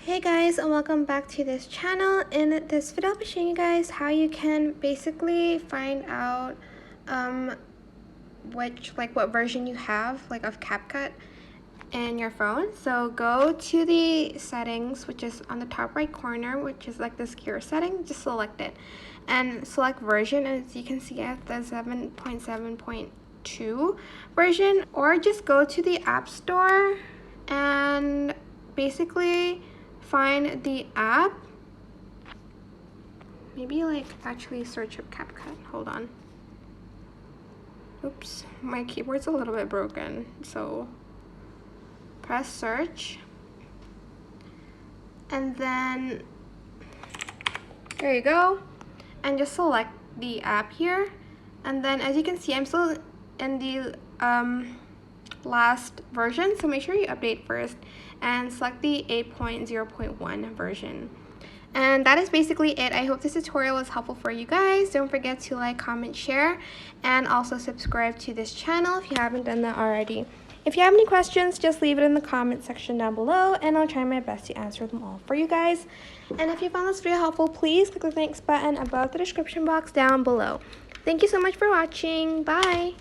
Hey guys, and welcome back to this channel. In this video I'll be showing you guys how you can basically find out what version you have of CapCut in your phone. So go to the settings, which is on the top right corner, which is like this gear setting. Just select it and select version. As you can see, I have the 7.7.2 version, or just go to the App Store and basically find the app. Maybe actually search up CapCut. Hold on. Oops, my keyboard's a little bit broken. So press search. And then there you go. And just select the app here. And then as you can see, I'm still in the last version, so make sure you update first and select the 8.0.1 version. And that is basically it. I hope this tutorial was helpful for you guys. Don't forget to like, comment, share, and also subscribe to this channel if you haven't done that already. If you have any questions, just leave it in the comment section down below, and I'll try my best to answer them all for you guys. And if you found this video helpful, please click the thanks button above the description box down below. Thank you so much for watching. Bye!